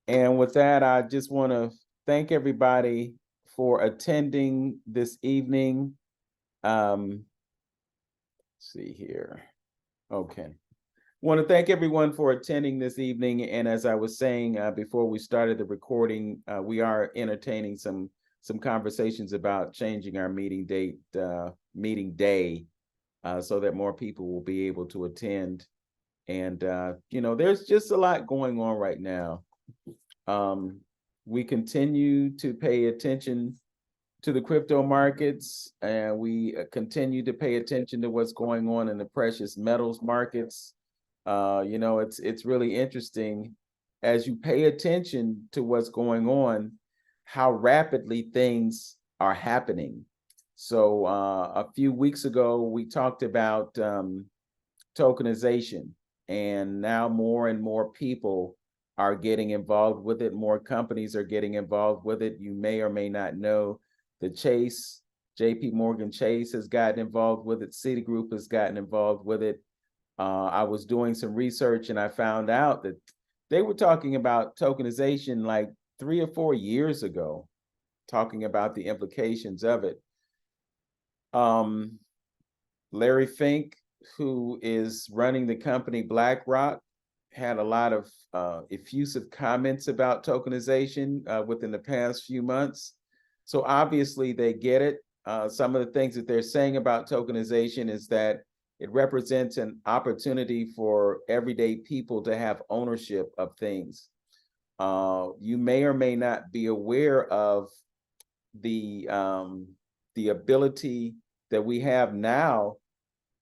And with that, I just want to thank everybody for attending this evening. Let's see here. Okay. Want to thank everyone for attending this evening. And as I was saying before we started the recording, we are entertaining some conversations about changing our meeting date, meeting day, so that more people will be able to attend. And there's just a lot going on right now. We continue to pay attention to the crypto markets, and we continue to pay attention to what's going on in the precious metals markets. It's really interesting as you pay attention to what's going on, how rapidly things are happening. So a few weeks ago, we talked about tokenization, and now more and more people are getting involved with it. More companies are getting involved with it. You may or may not know the JP Morgan Chase has gotten involved with it. Citigroup has gotten involved with it. I was doing some research and I found out that they were talking about tokenization like 3 or 4 years ago, talking about the implications of it. Larry Fink, who is running the company BlackRock, had a lot of effusive comments about tokenization within the past few months. So obviously they get it. Some of the things that they're saying about tokenization is that it represents an opportunity for everyday people to have ownership of things. You may or may not be aware of the ability that we have now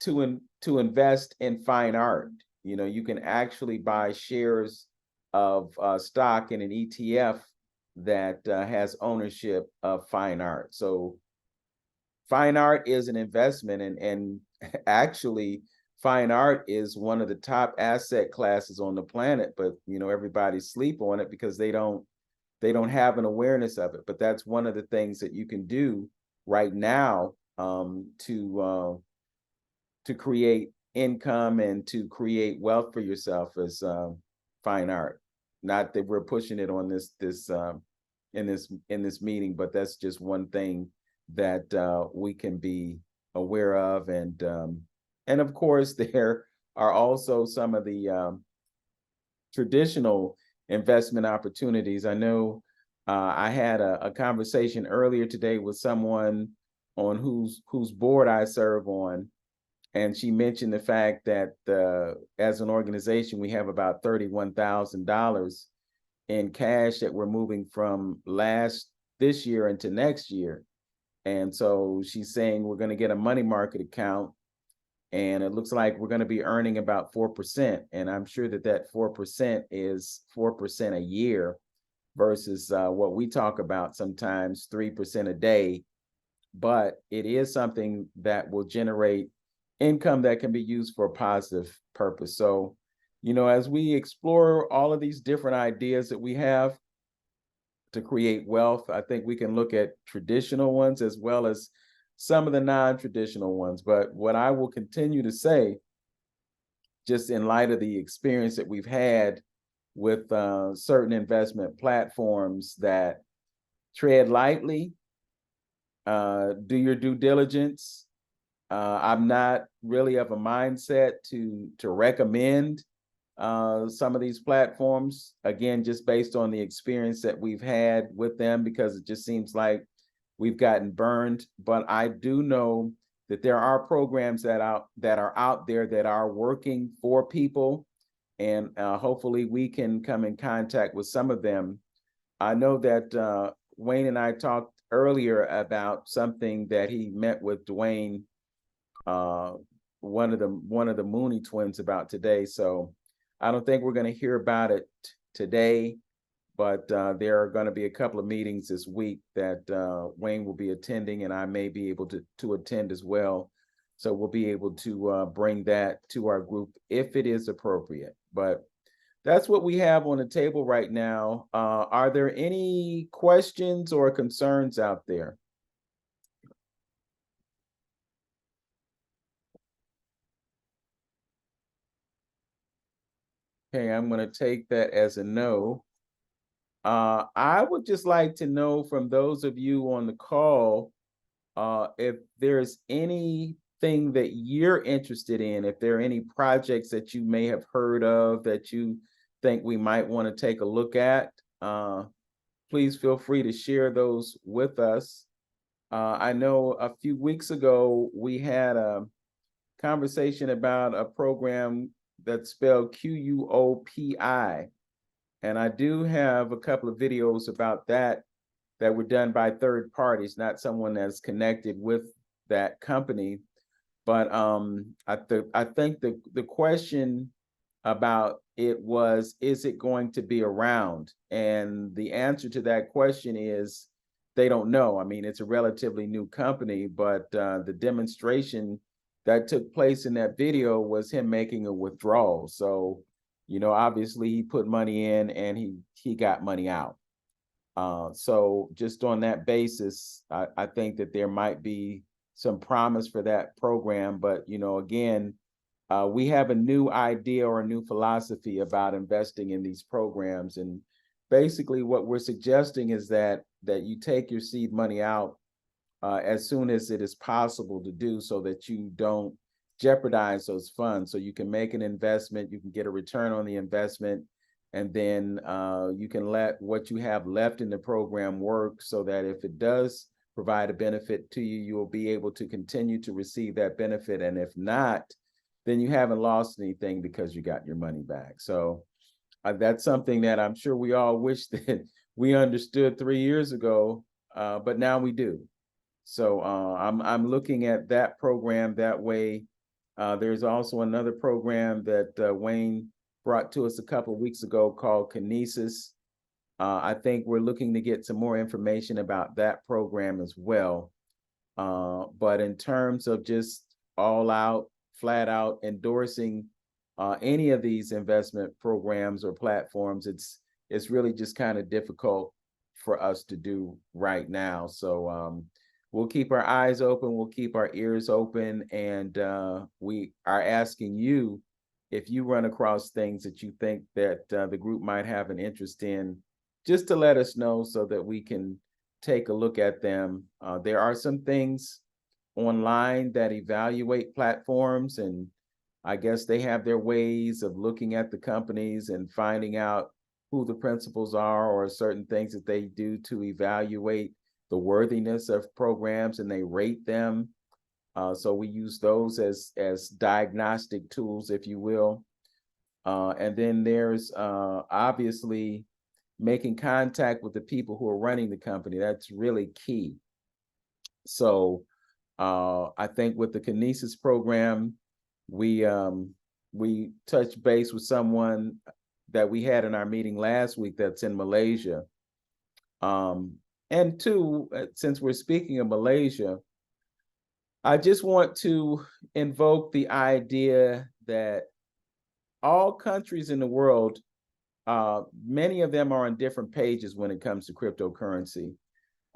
to invest in fine art. You can actually buy shares of stock in an ETF that has ownership of fine art. So fine art is an investment, and actually fine art is one of the top asset classes on the planet, but everybody sleep on it because they don't have an awareness of it. But that's one of the things that you can do right now to create income and to create wealth for yourself as fine art. Not that we're pushing it on this in this meeting, but that's just one thing that we can be aware of. And of course, there are also some of the traditional investment opportunities. I know I had a conversation earlier today with someone on whose board I serve on, and she mentioned the fact that as an organization, we have about $31,000 in cash that we're moving from this year into next year. And so she's saying we're going to get a money market account, and it looks like we're going to be earning about 4%. And I'm sure that 4% is 4% a year versus what we talk about sometimes 3% a day. But it is something that will generate income that can be used for a positive purpose. So, as we explore all of these different ideas that we have to create wealth, I think we can look at traditional ones as well as some of the non-traditional ones. But what I will continue to say, just in light of the experience that we've had with certain investment platforms, that tread lightly, do your due diligence. I'm not really of a mindset to recommend some of these platforms, again, just based on the experience that we've had with them, because it just seems like we've gotten burned. But I do know that there are programs that are out there that are working for people, and hopefully we can come in contact with some of them. I know that Wayne and I talked earlier about something that he met with Dwayne, one of the Mooney twins, about today. So I don't think we're going to hear about it today, but there are going to be a couple of meetings this week that Wayne will be attending, and I may be able to attend as well. So we'll be able to bring that to our group if it is appropriate. But that's what we have on the table right now. Are there any questions or concerns out there? Okay, I'm going to take that as a no. I would just like to know from those of you on the call, if there's anything that you're interested in, if there are any projects that you may have heard of that you think we might want to take a look at, please feel free to share those with us. I know a few weeks ago we had a conversation about a program that's spelled QUOPI, and I do have a couple of videos about that that were done by third parties, not someone that's connected with that company. But I think the question about it was, is it going to be around? And the answer to that question is they don't know. I mean, it's a relatively new company, but the demonstration that took place in that video was him making a withdrawal. So, obviously he put money in and he got money out. So just on that basis, I think that there might be some promise for that program. But, again, we have a new idea or a new philosophy about investing in these programs. And basically what we're suggesting is that you take your seed money out as soon as it is possible to do, so that you don't jeopardize those funds. So you can make an investment, you can get a return on the investment, and then you can let what you have left in the program work, so that if it does provide a benefit to you, you will be able to continue to receive that benefit. And if not, then you haven't lost anything because you got your money back. So that's something that I'm sure we all wish that we understood 3 years ago, but now we do. So I'm looking at that program that way. There's also another program that Wayne brought to us a couple of weeks ago called Kinesis. I think we're looking to get some more information about that program as well. But in terms of just all out, flat out endorsing any of these investment programs or platforms, it's really just kind of difficult for us to do right now. So we'll keep our eyes open, we'll keep our ears open, and we are asking you, if you run across things that you think that the group might have an interest in, just to let us know so that we can take a look at them. There are some things online that evaluate platforms, and I guess they have their ways of looking at the companies and finding out who the principals are, or certain things that they do to evaluate the worthiness of programs, and they rate them. So we use those as diagnostic tools, if you will. And then there's obviously making contact with the people who are running the company. That's really key. So I think with the Kinesis program, we touched base with someone that we had in our meeting last week that's in Malaysia. And two, since we're speaking of Malaysia, I just want to invoke the idea that all countries in the world, many of them are on different pages when it comes to cryptocurrency.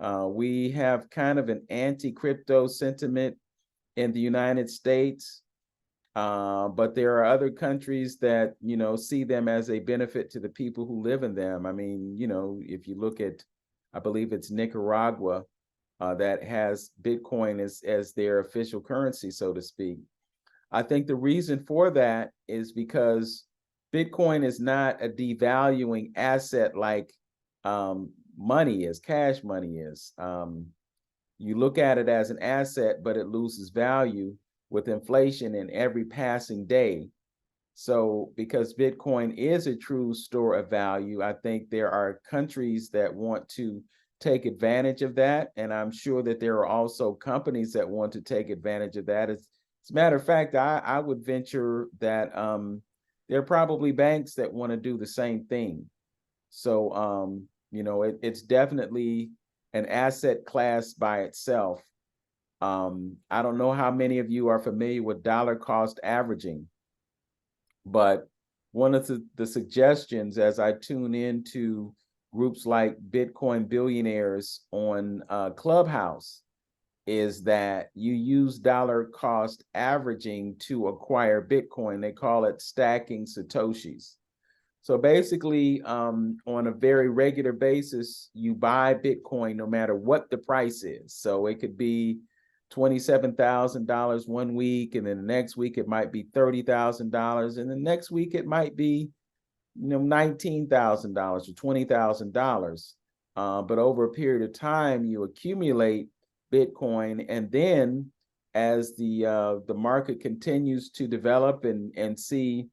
We have kind of an anti-crypto sentiment in the United States, but there are other countries that, see them as a benefit to the people who live in them. I mean, if you look at, I believe it's Nicaragua, that has Bitcoin as their official currency, so to speak. I think the reason for that is because Bitcoin is not a devaluing asset like money is, cash money is. You look at it as an asset, but it loses value with inflation in every passing day. So because Bitcoin is a true store of value, I think there are countries that want to take advantage of that. And I'm sure that there are also companies that want to take advantage of that. As a matter of fact, I would venture that there are probably banks that want to do the same thing. So, it's definitely an asset class by itself. I don't know how many of you are familiar with dollar cost averaging, but one of the suggestions as I tune into groups like Bitcoin Billionaires on Clubhouse is that you use dollar cost averaging to acquire Bitcoin. They call it stacking Satoshis. So basically, on a very regular basis, you buy Bitcoin no matter what the price is. So it could be $27,000 one week, and then the next week it might be $30,000, and the next week it might be $19,000 or $20,000. But over a period of time, you accumulate Bitcoin, and then as the market continues to develop and see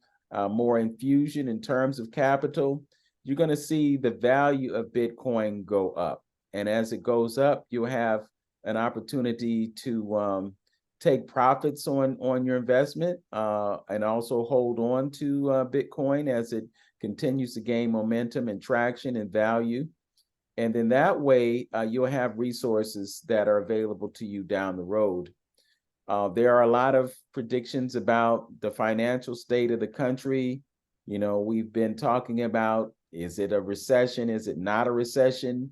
more infusion in terms of capital, you're going to see the value of Bitcoin go up. And as it goes up, you'll have an opportunity to take profits on your investment and also hold on to Bitcoin as it continues to gain momentum and traction and value. And then that way, you'll have resources that are available to you down the road. There are a lot of predictions about the financial state of the country. We've been talking about, is it a recession? Is it not a recession?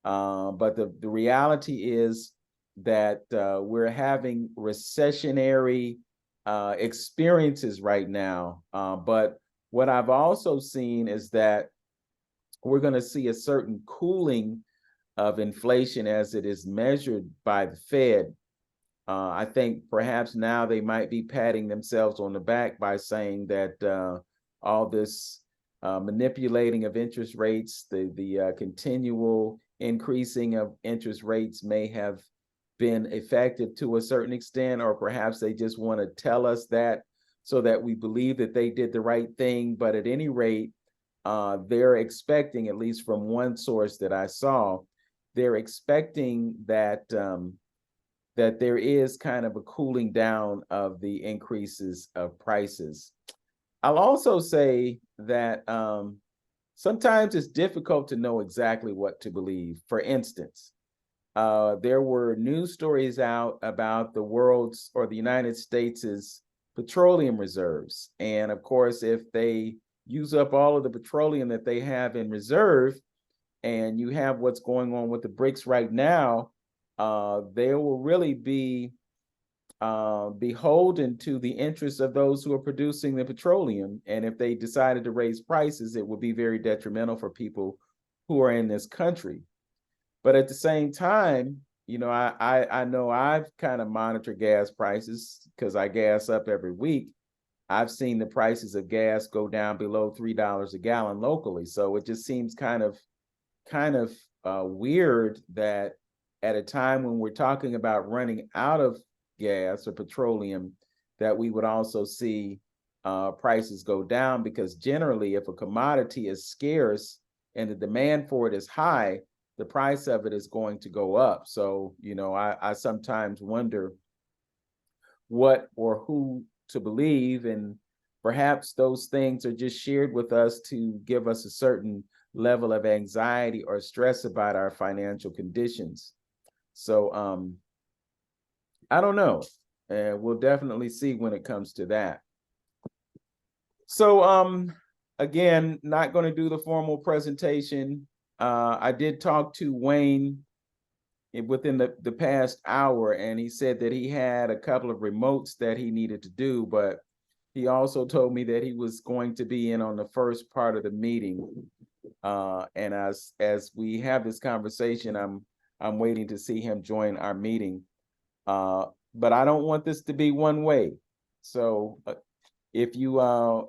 But the reality is that we're having recessionary experiences right now. But what I've also seen is that we're going to see a certain cooling of inflation as it is measured by the Fed. I think perhaps now they might be patting themselves on the back by saying that all this manipulating of interest rates, the continual increasing of interest rates may have been effective to a certain extent, or perhaps they just want to tell us that so that we believe that they did the right thing. But at any rate, they're expecting, at least from one source that I saw, they're expecting that that there is kind of a cooling down of the increases of prices. I'll also say that sometimes it's difficult to know exactly what to believe. For instance, there were news stories out about the world's or the United States' petroleum reserves. And of course, if they use up all of the petroleum that they have in reserve, and you have what's going on with the BRICS right now, they will really be beholden to the interests of those who are producing the petroleum. And if they decided to raise prices, it would be very detrimental for people who are in this country. But at the same time, I know I've kind of monitored gas prices because I gas up every week. I've seen the prices of gas go down below $3 a gallon locally. So it just seems kind of weird that at a time when we're talking about running out of gas or petroleum, that we would also see prices go down, because generally if a commodity is scarce and the demand for it is high, the price of it is going to go up. So, I sometimes wonder what or who to believe, and perhaps those things are just shared with us to give us a certain level of anxiety or stress about our financial conditions. So I don't know. And we'll definitely see when it comes to that. So again, not going to do the formal presentation. I did talk to Wayne within the past hour, and he said that he had a couple of remotes that he needed to do, but he also told me that he was going to be in on the first part of the meeting. And as we have this conversation, I'm waiting to see him join our meeting. But I don't want this to be one way. So if you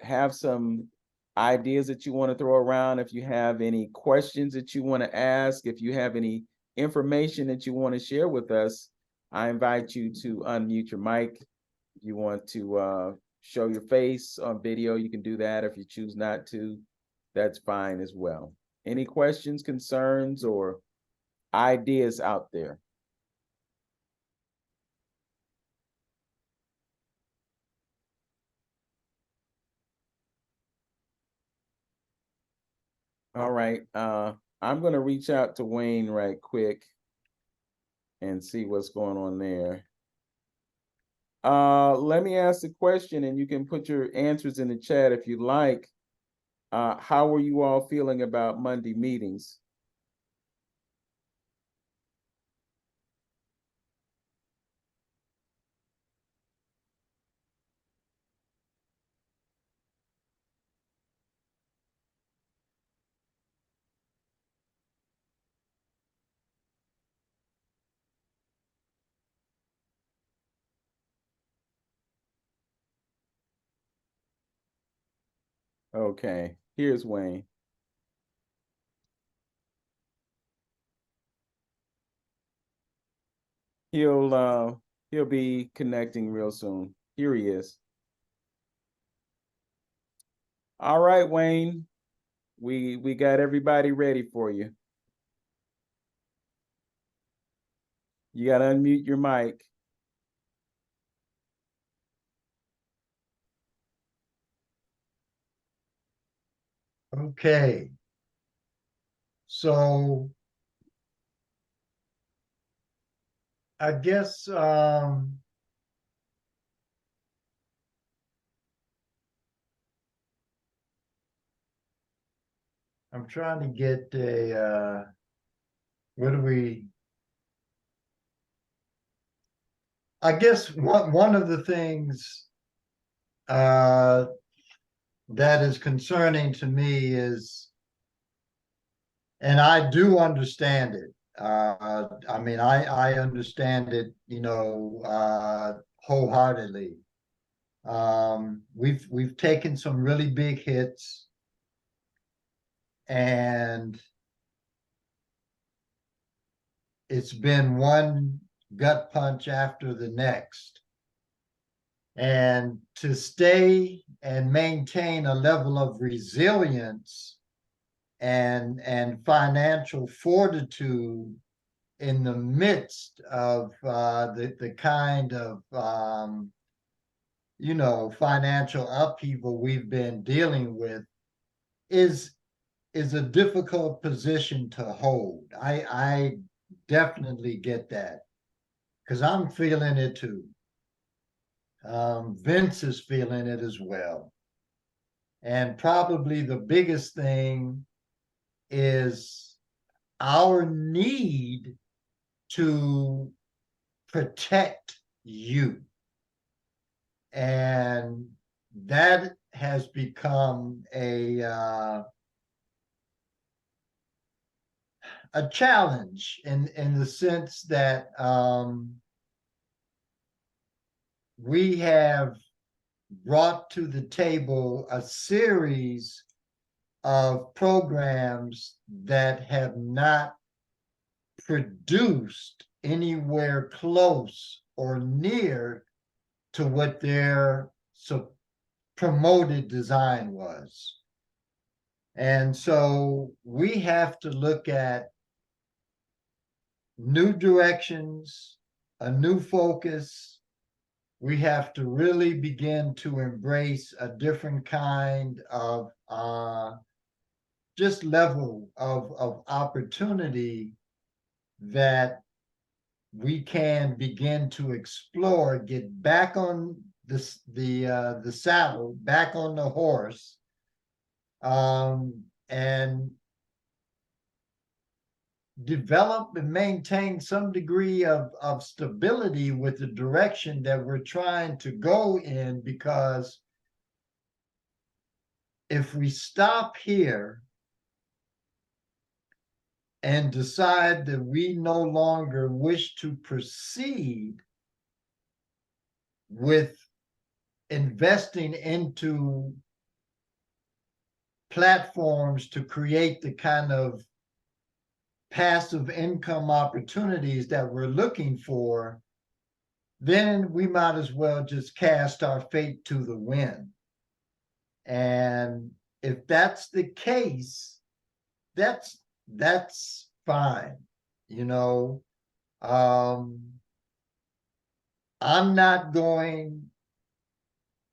have some ideas that you want to throw around, if you have any questions that you want to ask, if you have any information that you want to share with us, I invite you to unmute your mic. If you want to show your face on video, you can do that. If you choose not to, that's fine as well. Any questions, concerns, or ideas out there? All right. I'm going to reach out to Wayne right quick and see what's going on there. Let me ask the question, and you can put your answers in the chat if you like. How are you all feeling about Monday meetings? Okay, here's Wayne. He'll be connecting real soon. Here he is. All right, Wayne. We got everybody ready for you. You got to unmute your mic. Okay. So I guess I'm trying to get a what do we I guess one of the things uh that is concerning to me is, and I do understand it. I mean, I understand it, wholeheartedly. We've taken some really big hits, and it's been one gut punch after the next. And to stay and maintain a level of resilience and financial fortitude in the midst of the kind of financial upheaval we've been dealing with is is a difficult position to hold. I definitely get that because I'm feeling it too. Vince is feeling it as well. And probably the biggest thing is our need to protect you. And that has become a challenge in the sense that we have brought to the table a series of programs that have not produced anywhere close or near to what their promoted design was. And so we have to look at new directions, a new focus. We have to really begin to embrace a different kind of just level of opportunity that we can begin to explore, get back on the saddle, back on the horse, and develop and maintain some degree of stability with the direction that we're trying to go in. Because if we stop here and decide that we no longer wish to proceed with investing into platforms to create the kind of passive income opportunities that we're looking for, then we might as well just cast our fate to the wind. And if that's the case, that's fine. You know, I'm not going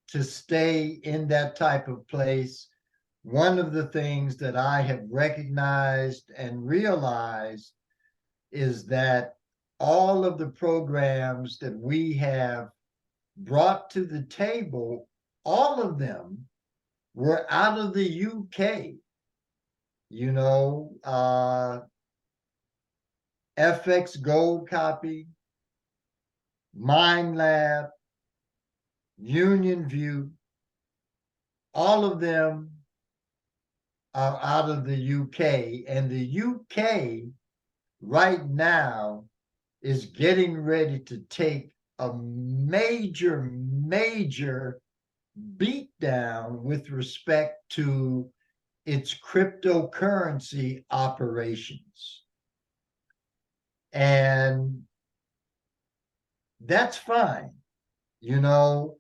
to stay in that type of place. One of the things that I have recognized and realized is that all of the programs that we have brought to the table, all of them were out of the UK. You know, FX Gold Copy, Mind Lab, Union View, all of them are out of the UK. And the UK right now is getting ready to take a major beat down with respect to its cryptocurrency operations. And that's fine, you know,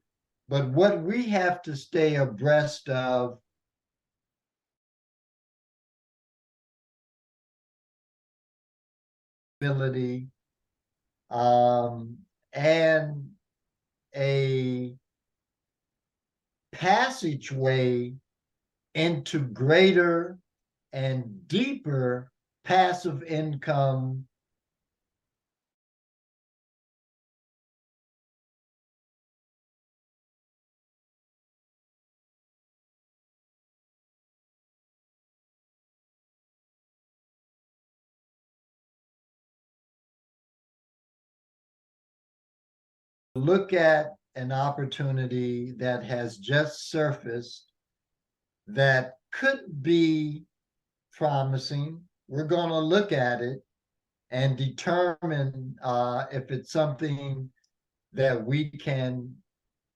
but what we have to stay abreast of ability and a passageway into greater and deeper passive income look at an opportunity that has just surfaced that could be promising. We're going to look at it and determine if it's something that we can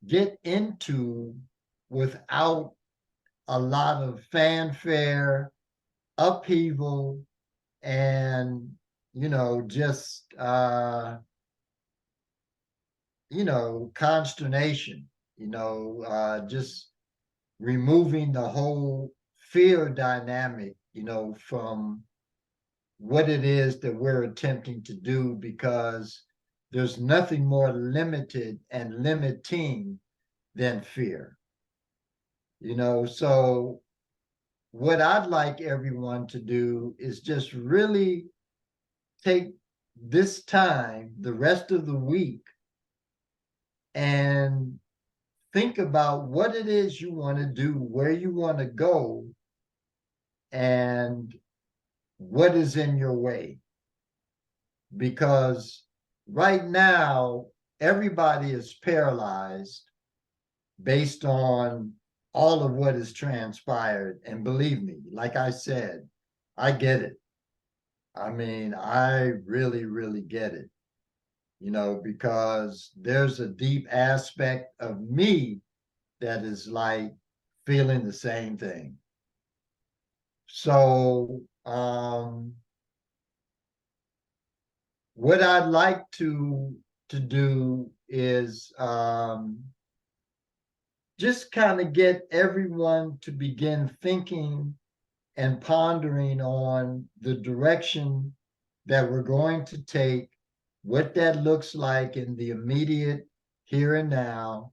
get into without a lot of fanfare, upheaval, and just consternation. Just removing the whole fear dynamic, from what it is that we're attempting to do, because there's nothing more limited and limiting than fear. So what I'd like everyone to do is just really take this time, the rest of the week, and think about what it is you want to do, where you want to go, and what is in your way. Because right now, everybody is paralyzed based on all of what has transpired. And believe me, like I said, I get it. I mean, I really, really get it, because there's a deep aspect of me that is like feeling the same thing. So, what I'd like to do is just kind of get everyone to begin thinking and pondering on the direction that we're going to take, what that looks like in the immediate here and now,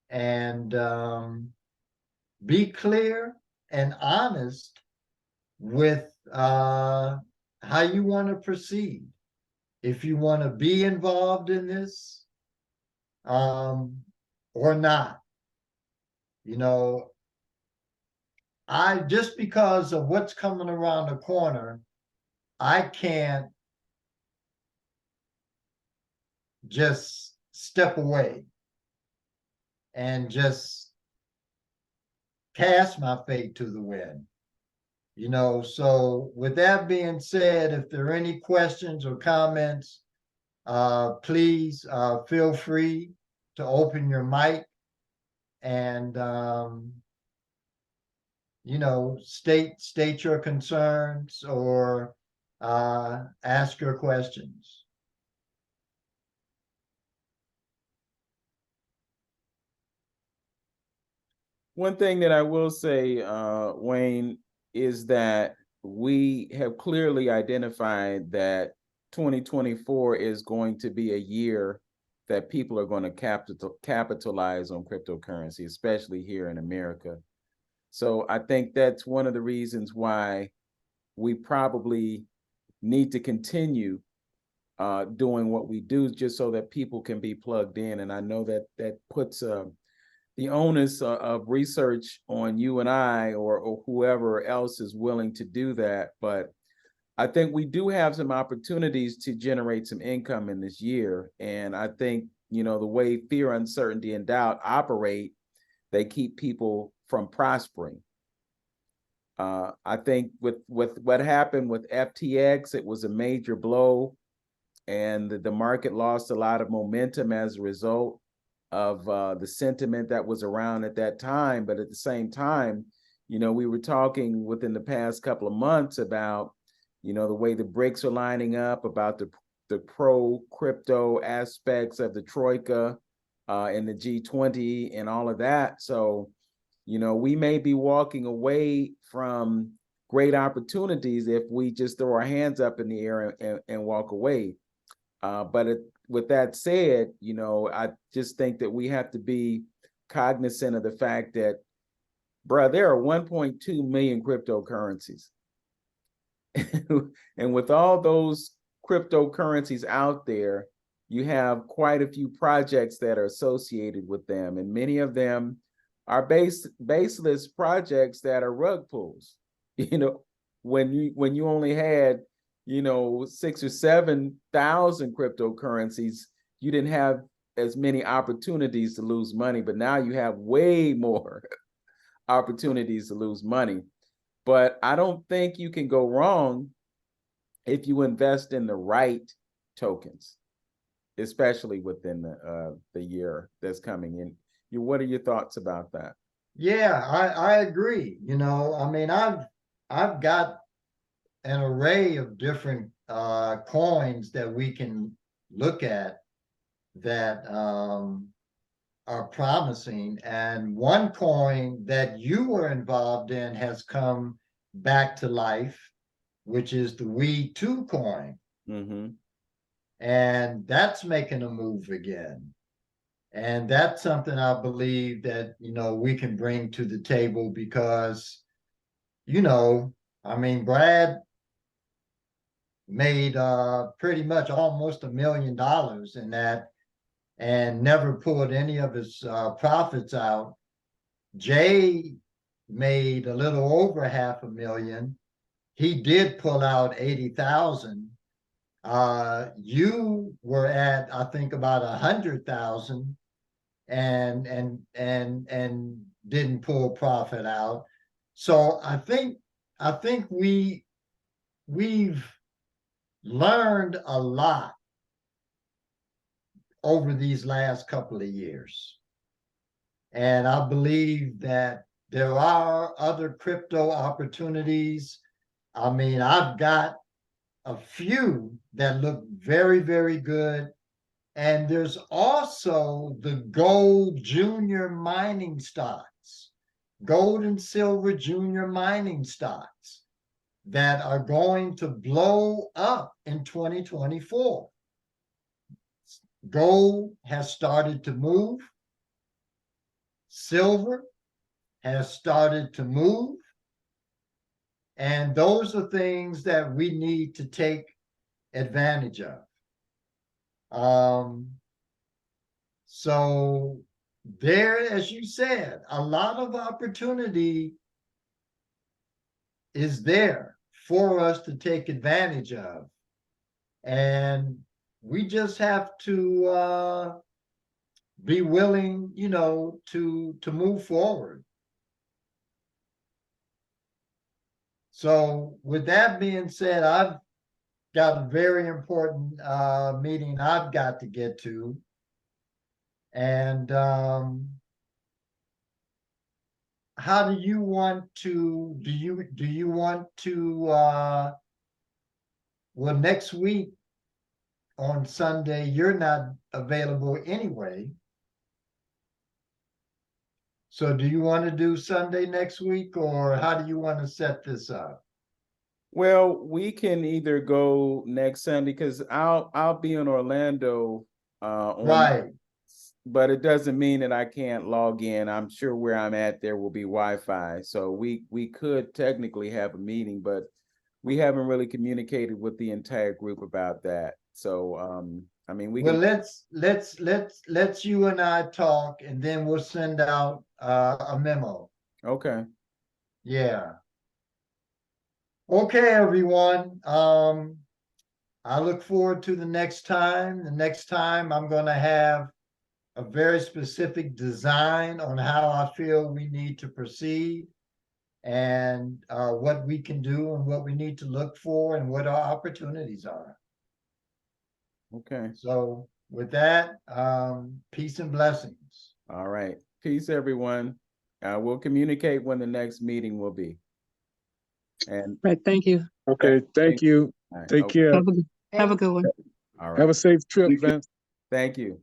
and be clear and honest with how you want to proceed. If you want to be involved in this or not. I just because of what's coming around the corner, I can't just step away and just cast my fate to the wind. So with that being said, if there are any questions or comments, please feel free to open your mic and state your concerns or ask your questions. One thing that I will say, Wayne, is that we have clearly identified that 2024 is going to be a year that people are going to capitalize on cryptocurrency, especially here in America. So I think that's one of the reasons why we probably need to continue doing what we do, just so that people can be plugged in. And I know that that puts the onus of research on you and I, or whoever else is willing to do that. But I think we do have some opportunities to generate some income in this year. And I think, the way fear, uncertainty, and doubt operate, they keep people from prospering. I think with what happened with FTX, it was a major blow, and the market lost a lot of momentum as a result. the sentiment that was around at that time. But at the same time, we were talking within the past couple of months about, the way the BRICS are lining up, about the pro crypto aspects of the Troika and the G20 and all of that. So, we may be walking away from great opportunities if we just throw our hands up in the air and walk away. With that said, I just think that we have to be cognizant of the fact that, bruh, there are 1.2 million cryptocurrencies. And with all those cryptocurrencies out there, you have quite a few projects that are associated with them. And many of them are baseless projects that are rug pulls. When you only had 6,000 or 7,000 cryptocurrencies, you didn't have as many opportunities to lose money, but now you have way more opportunities to lose money. But I don't think you can go wrong if you invest in the right tokens, especially within the year that's coming in. What are your thoughts about that? Yeah, I agree. I mean, I've got an array of different coins that we can look at that are promising. And one coin that you were involved in has come back to life, which is the We2 coin. Mm-hmm. And that's making a move again. And that's something I believe that, we can bring to the table because, I mean, Brad made pretty much almost $1 million in that and never pulled any of his profits out. Jay made a little over $500,000. He did pull out 80,000. You were at, I think, about 100,000 and didn't pull profit out. So I think we've learned a lot over these last couple of years. And I believe that there are other crypto opportunities. I mean, I've got a few that look very, very good. And there's also the gold junior mining stocks, gold and silver junior mining stocks that are going to blow up in 2024. Gold has started to move. Silver has started to move. And those are things that we need to take advantage of. So there, as you said, a lot of opportunity is there for us to take advantage of. And we just have to be willing, to move forward. So with that being said, I've got a very important meeting I've got to get to. And how do you want to, do you want to, well, next week on Sunday, you're not available anyway. So do you want to do Sunday next week, or how do you want to set this up? Well, we can either go next Sunday because I'll be in Orlando Right. but it doesn't mean that I can't log in. I'm sure where I'm at there will be Wi-Fi. So we could technically have a meeting, but we haven't really communicated with the entire group about that. So I mean, we Well, can. let's you and I talk, and then we'll send out a memo. Okay. Yeah. Okay, everyone. I look forward to the next time. The next time I'm going to have a very specific design on how I feel we need to proceed and what we can do and what we need to look for and what our opportunities are. Okay. So with that, peace and blessings. All right. Peace, everyone. We'll communicate when the next meeting will be. And Right, thank you. Okay, thank you. all right, Take okay, care. Have a good one. all Have right. a safe trip, Vince. Thank you.